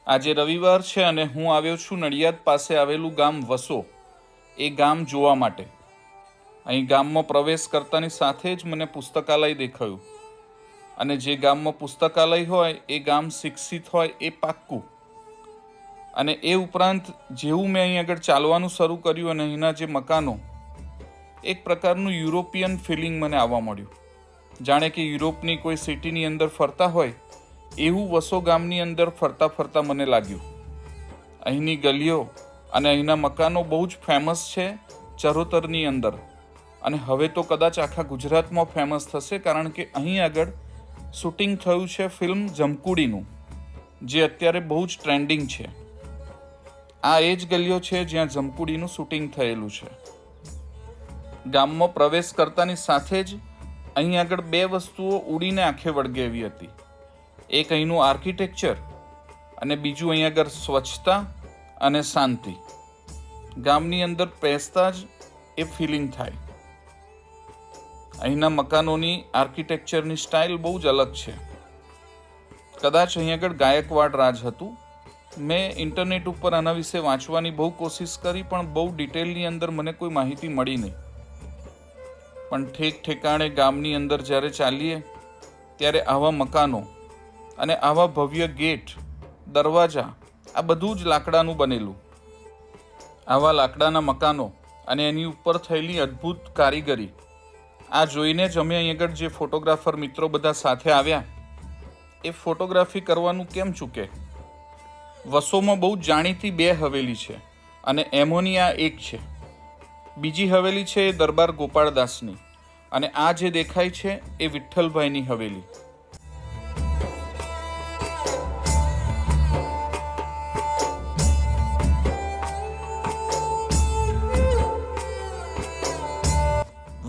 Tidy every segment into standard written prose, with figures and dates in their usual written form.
આજે રવિવાર છે અને હું આવ્યો છું નડિયાદ પાસે આવેલું ગામ વસો એ ગામ જોવા માટે. અહીં ગામમાં પ્રવેશ કરતાની સાથે જ મને પુસ્તકાલય દેખાયું. અને જે ગામમાં પુસ્તકાલય હોય એ ગામ શિક્ષિત હોય એ પાક્કું. અને એ ઉપરાંત જેવું મેં અહીં આગળ ચાલવાનું શરૂ કર્યું અને અહીંના જે મકાનો, એક પ્રકારનું યુરોપિયન ફિલિંગ મને આવવા મળ્યું. જાણે કે યુરોપની કોઈ સિટીની અંદર ફરતા હોય એવું વસો ગામની અંદર ફરતા ફરતા મને લાગ્યું. અહીંની ગલીઓ અને અહીંના મકાનો બહુ જ ફેમસ છે ચરોતરની અંદર. અને હવે તો કદાચ આખા ગુજરાતમાં ફેમસ થશે, કારણ કે અહીં આગળ શૂટિંગ થયું છે ફિલ્મ જમકુડીનું, જે અત્યારે બહુ જ ટ્રેન્ડિંગ છે. આ એ જ ગલીઓ છે જ્યાં જમકુડીનું શૂટિંગ થયેલું છે. ગામમાં પ્રવેશ કરતાની સાથે જ અહીં આગળ બે વસ્તુઓ ઉડીને આંખે વળગે એવી હતી. એક અહીંનું આર્કિટેક્ચર અને બીજું અહીં આગળ સ્વચ્છતા અને શાંતિ. ગામની અંદર બેસતા જ એ ફિલિંગ થાય. અહીંના મકાનોની આર્કિટેક્ચરની સ્ટાઇલ બહુ જ અલગ છે. કદાચ અહીં આગળ ગાયકવાડ રાજ હતું. મેં ઇન્ટરનેટ ઉપર આના વિશે વાંચવાની બહુ કોશિશ કરી, પણ બહુ ડિટેલની અંદર મને કોઈ માહિતી મળી નહીં. પણ ઠેક ઠેકાણે ગામની અંદર જ્યારે ચાલીએ ત્યારે આવા મકાનો અને આવા ભવ્ય ગેટ, દરવાજા, આ બધું જ લાકડાનું બનેલું. આવા લાકડાના મકાનો અને એની ઉપર થયેલી અદ્ભુત કારીગરી, આ જોઈને જ અમે અહીં આગળ જે ફોટોગ્રાફર મિત્રો બધા સાથે આવ્યા એ ફોટોગ્રાફી કરવાનું કેમ ચૂકે. વસોમાં બહુ જાણીતી બે હવેલી છે અને એમોની આ એક છે. બીજી હવેલી છે એ દરબાર ગોપાળદાસની, અને આ જે દેખાય છે એ વિઠ્ઠલભાઈની હવેલી.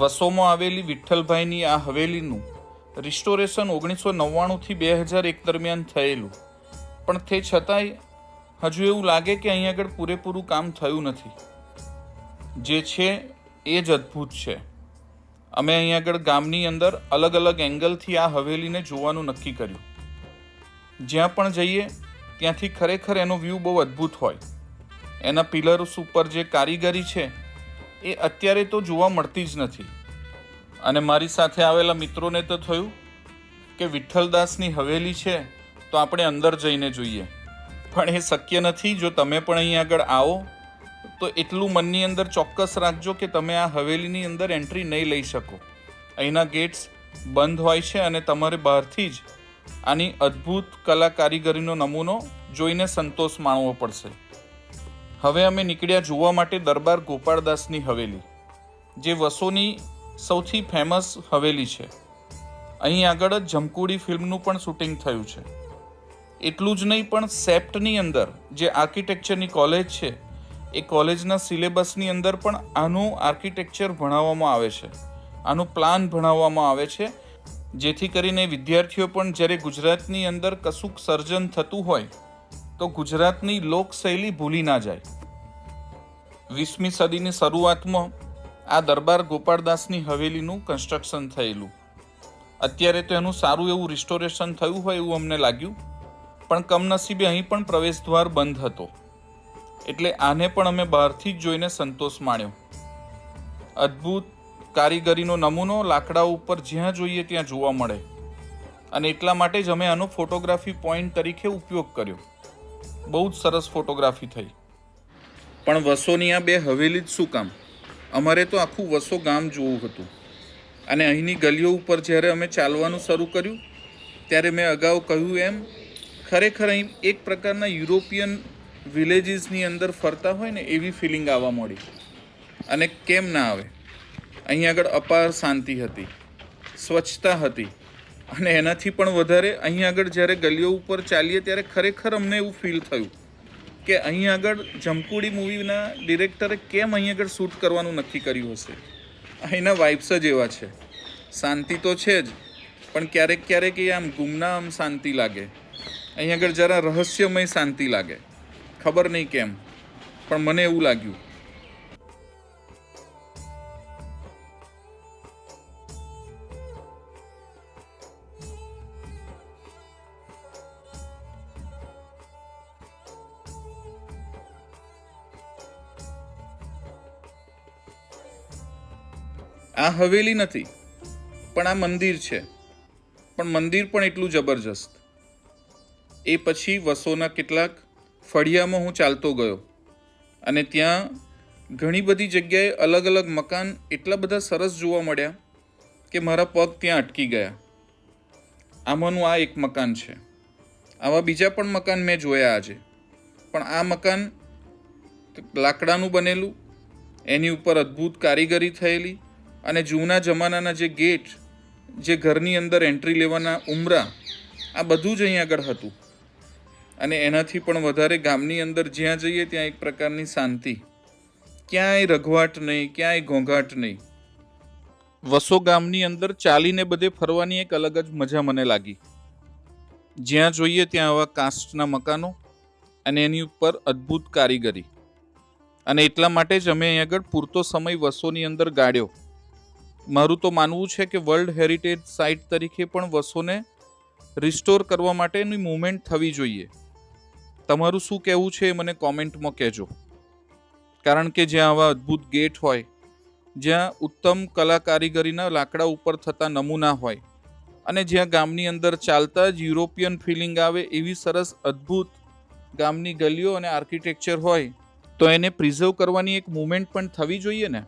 વસોમાં આવેલી વિઠ્ઠલભાઈની આ હવેલીનું રિસ્ટોરેશન 1999 થી 2001 દરમિયાન થયેલું. પણ તે છતાંય હજુ એવું લાગે કે અહીં આગળ પૂરેપૂરું કામ થયું નથી. જે છે એ જ અદ્ભુત છે. અમે અહીં આગળ ગામની અંદર અલગ અલગ એંગલથી આ હવેલીને જોવાનું નક્કી કર્યું. જ્યાં પણ જઈએ ત્યાંથી ખરેખર એનો વ્યૂ બહુ અદ્ભુત હોય. એના પિલર્સ ઉપર જે કારીગરી છે એ અત્યારે તો જોવા મળતી જ નથી. અને મારી સાથે આવેલા મિત્રોને તો થયું કે વિઠ્ઠલદાસની હવેલી છે તો આપણે અંદર જઈને જોઈએ, પણ એ શક્ય નથી. જો તમે પણ અહીં આગળ આવો તો એટલું મનની અંદર ચોક્કસ રાખજો કે તમે આ હવેલીની અંદર એન્ટ્રી નહીં લઈ શકો. અહીંના ગેટ્સ બંધ હોય છે અને તમારે બહારથી જ આની અદ્ભુત કલા કારીગરીનો નમૂનો જોઈને સંતોષ માણવો પડશે. હવે અમે નીકળ્યા જોવા માટે દરબાર ગોપાળદાસની હવેલી, જે વસોની સૌથી ફેમસ હવેલી છે. અહીં આગળ જ જમકુડી ફિલ્મનું પણ શૂટિંગ થયું છે. એટલું જ નહીં, પણ સેપ્ટની અંદર જે આર્કિટેક્ચરની કોલેજ છે એ કોલેજના સિલેબસની અંદર પણ આનું આર્કિટેક્ચર ભણાવવામાં આવે છે, આનું પ્લાન ભણાવવામાં આવે છે, જેથી કરીને વિદ્યાર્થીઓ પણ જ્યારે ગુજરાતની અંદર કશુંક સર્જન થતું હોય તો ગુજરાતની લોકશૈલી ભૂલી ના જાય. 20મી સદીની શરૂઆતમાં આ દરબાર ગોપાળદાસની હવેલીનું કન્સ્ટ્રક્શન થયેલું. અત્યારે તો એનું સારું એવું રિસ્ટોરેશન થયું હોય એવું અમને લાગ્યું, પણ કમનસીબે અહીં પણ પ્રવેશદ્વાર બંધ હતો. એટલે આને પણ અમે બહારથી જ જોઈને સંતોષ માણ્યો. અદ્ભુત કારીગરીનો નમૂનો લાકડા ઉપર જ્યાં જોઈએ ત્યાં જોવા મળે, અને એટલા માટે જ અમે આનો ફોટોગ્રાફી પોઈન્ટ તરીકે ઉપયોગ કર્યો. બહુ જ સરસ ફોટોગ્રાફી થઈ. પણ વસોની આ બે હવેલી જ શું કામ? અમારે તો આખું વસો ગામ જોવું હતું. અને અહીંની ગલીઓ ઉપર જ્યારે અમે ચાલવાનું શરૂ કર્યું ત્યારે મેં અગાઉ કહ્યું એમ ખરેખર અહીં એક પ્રકારના યુરોપિયન વિલેજીસની અંદર ફરતા હોય ને એવી ફિલિંગ આવવા મળી. અને કેમ ના આવે? અહીં આગળ અપાર શાંતિ હતી, સ્વચ્છતા હતી, અને એનાથી પણ વધારે અહીં આગળ જ્યારે ગલીઓ ઉપર ચાલીએ ત્યારે ખરેખર અમને એવું ફીલ થયું કે અહીં આગળ જમકુડી મૂવીના ડિરેક્ટરે કેમ અહીં આગળ શૂટ કરવાનું નક્કી કર્યું હશે. અહીંના વાઇબ્સ જ એવા છે. શાંતિ તો છે જ, પણ ક્યારેક ક્યારેક એ આમ ગુમનામ શાંતિ લાગે. અહીં આગળ જરા રહસ્યમય શાંતિ લાગે. ખબર નહીં કેમ, પણ મને એવું લાગ્યું. આ હવેલી નથી, પણ આ મંદિર છે. પણ મંદિર પણ એટલું જબરજસ્ત. એ પછી વસોના કેટલાક ફળિયામાં હું ચાલતો ગયો અને ત્યાં ઘણી બધી જગ્યાએ અલગ અલગ મકાન એટલા બધા સરસ જોવા મળ્યા કે મારા પગ ત્યાં અટકી ગયા. આમાંનું આ એક મકાન છે. આવા બીજા પણ મકાન મેં જોયા આજે, પણ આ મકાન લાકડાનું બનેલું, એની ઉપર અદ્ભુત કારીગરી થયેલી અને જૂના જમાનાના જે ગેટ, જે ઘરની અંદર એન્ટ્રી લેવાના ઉંબરા, આ બધું જ અહીં આગળ હતું. અને એનાથી પણ વધારે ગામની અંદર જ્યાં જઈએ ત્યાં એક પ્રકારની શાંતિ, ક્યાંય રઘવાટ નહીં, ક્યાંય ઘોંઘાટ નહીં. વસો ગામની અંદર ચાલીને બધે ફરવાની એક અલગ જ મજા મને લાગી. જ્યાં જોઈએ ત્યાં આવા કાસ્ટના મકાનો અને એની ઉપર અદ્ભુત કારીગરી. અને એટલા માટે જ અમે અહીં આગળ પૂરતો સમય વસોની અંદર ગાળ્યો. મારું તો માનવું છે કે વર્લ્ડ હેરિટેજ સાઇટ તરીકે પણ વસોને રિસ્ટોર કરવા માટેની મૂવમેન્ટ થવી જોઈએ. તમારું શું કહેવું છે એ મને કોમેન્ટમાં કહેજો. કારણ કે જ્યાં આવા અદ્ભુત ગેટ હોય, જ્યાં ઉત્તમ કલા કારીગરીના લાકડા ઉપર થતા નમૂના હોય અને જ્યાં ગામની અંદર ચાલતા જ યુરોપિયન ફિલિંગ આવે એવી સરસ અદ્ભુત ગામની ગલીઓ અને આર્કિટેક્ચર હોય, તો એને પ્રિઝર્વ કરવાની એક મૂવમેન્ટ પણ થવી જોઈએ ને.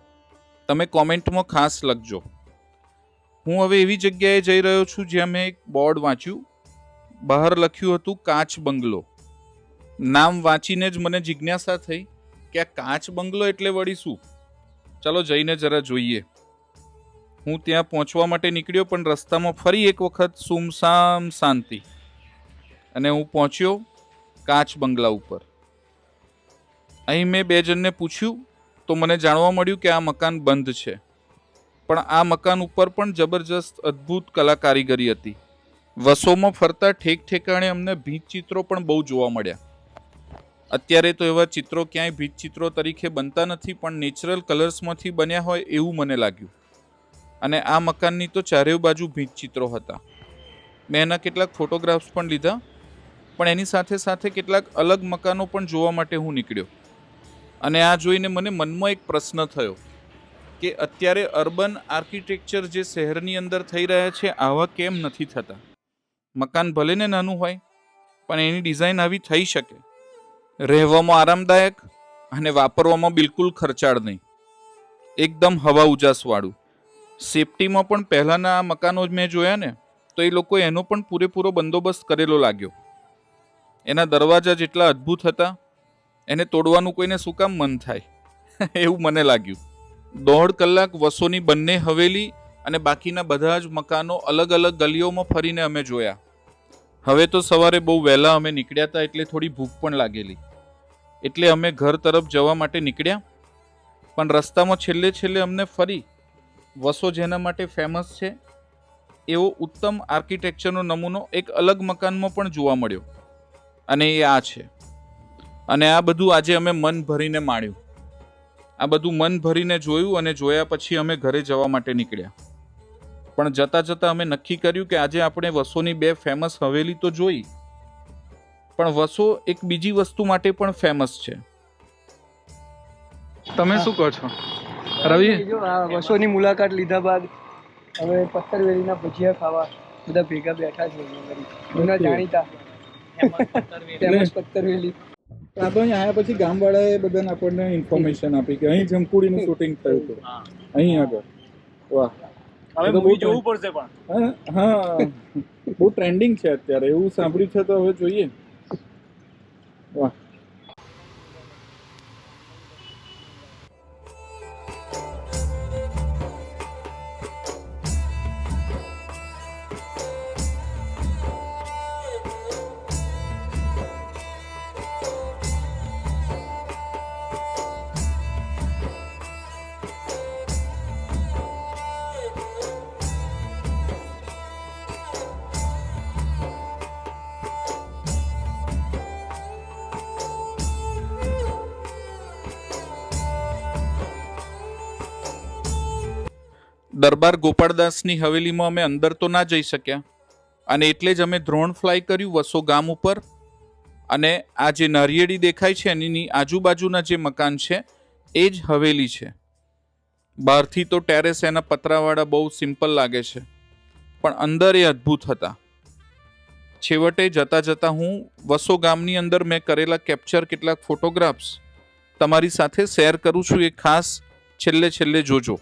તમે કોમેન્ટમાં ખાસ લખજો. હું હવે એવી જગ્યાએ જઈ રહ્યો છું જ્યાં મેં એક બોર્ડ વાંચ્યું. બહાર લખ્યું હતું કાચ બંગલો. નામ વાંચીને જ મને જિજ્ઞાસા થઈ કે આ કાચ બંગલો એટલે વળી શું. ચાલો જઈને જરા જોઈએ. હું ત્યાં પહોંચવા માટે નીકળ્યો, પણ રસ્તામાં ફરી એક વખત સુમસામ શાંતિ, અને હું પહોંચ્યો કાચ બંગલા ઉપર. અહીં મેં 2 જણને પૂછ્યું તો મને જાણવા મળ્યું કે આ મકાન બંધ છે. પણ આ મકાન ઉપર પણ જબરજસ્ત અદ્ભુત કલા કારીગરી હતી. વસોમાં ફરતા ઠેક ઠેકાણે અમને ભીંત ચિત્રો પણ બહુ જોવા મળ્યા. અત્યારે તો એવા ચિત્રો ક્યાંય ભીંત ચિત્રો તરીકે બનતા નથી, પણ નેચરલ કલર્સમાંથી બન્યા હોય એવું મને લાગ્યું. અને આ મકાનની તો ચારે બાજુ ભીંત ચિત્રો હતા. મેં એના કેટલાક ફોટોગ્રાફ્સ પણ લીધા, પણ એની સાથે સાથે કેટલાક અલગ મકાનો પણ જોવા માટે હું નીકળ્યો. અને આ જોઈને મને મનમાં એક પ્રશ્ન થયો કે અત્યારે અર્બન આર્કિટેક્ચર જે શહેરની અંદર થઈ રહ્યા છે, આવા કેમ નથી થતા? મકાન ભલે ને નાનું હોય, પણ એની ડિઝાઇન આવી થઈ શકે. રહેવામાં આરામદાયક અને વાપરવામાં બિલકુલ ખર્ચાળ નહીં. એકદમ હવા ઉજાસવાળું. સેફટીમાં પણ પહેલાંના આ મકાનો મેં જોયા ને, તો એ લોકો એનો પણ પૂરેપૂરો બંદોબસ્ત કરેલો લાગ્યો. એના દરવાજા જેટલા અદ્ભુત હતા, એને તોડવાનું કોઈને શું કામ મન થાય એવું મને લાગ્યું. 1.5 કલાક વસોની બંને હવેલી અને બાકીના બધા જ મકાનો અલગ અલગ ગલીઓમાં ફરીને અમે જોયા. હવે તો સવારે બહુ વહેલા અમે નીકળ્યા હતા, એટલે થોડી ભૂખ પણ લાગેલી. એટલે અમે ઘર તરફ જવા માટે નીકળ્યા. પણ રસ્તામાં છેલ્લે અમને ફરી વસો જેના માટે ફેમસ છે એવો ઉત્તમ આર્કિટેક્ચરનો નમૂનો એક અલગ મકાનમાં પણ જોવા મળ્યો, અને એ આ છે. અને આ બધું આજે અમે મન ભરીને માણ્યું. આ બધું મન ભરીને જોયું, અને જોયા પછી અમે ઘરે જવા માટે નીકળ્યા. પણ જતાં અમે નક્કી કર્યું કે આજે આપણે વસોની 2 ફેમસ હવેલી તો જોઈ, પણ વસો એક બીજી વસ્તુ માટે પણ ફેમસ છે. તમે શું કહો છો રવિ? જો આ વસોની મુલાકાત લીધા બાદ હવે પથ્થરવેલીના ભજીયા ખાવા બધા ભેગા બેઠા છે. જૂના જાણીતા ફેમસ પથ્થરવેલી. આ તો અહીં આવ્યા પછી ગામવાળાએ બધાને આપણને ઇન્ફોર્મેશન આપી કે અહીં જમકુડીનું શૂટિંગ થયું હતું અહીં આગળ. વાહ, હવે મૂવી જોવું પડશે. પણ હા, બહુ ટ્રેન્ડિંગ છે અત્યારે, એવું સાંભળ્યું છે, તો હવે જોઈએ. વાહ. દરબાર ગોપાળદાસની હવેલીમાં અમે અંદર તો ના જઈ શક્યા, અને એટલે જ અમે ડ્રોન ફ્લાય કર્યું વસો ગામ ઉપર. અને આ જે નારિયેળી દેખાય છે એની આજુબાજુના જે મકાન છે એ જ હવેલી છે. બહારથી તો ટેરેસ એના પતરાવાળા બહુ સિમ્પલ લાગે છે, પણ અંદર એ અદ્ભુત હતા. છેવટે જતાં જતાં હું વસો ગામની અંદર મેં કરેલા કેપ્ચર કેટલાક ફોટોગ્રાફ્સ તમારી સાથે શેર કરું છું. એ ખાસ છેલ્લે જોજો.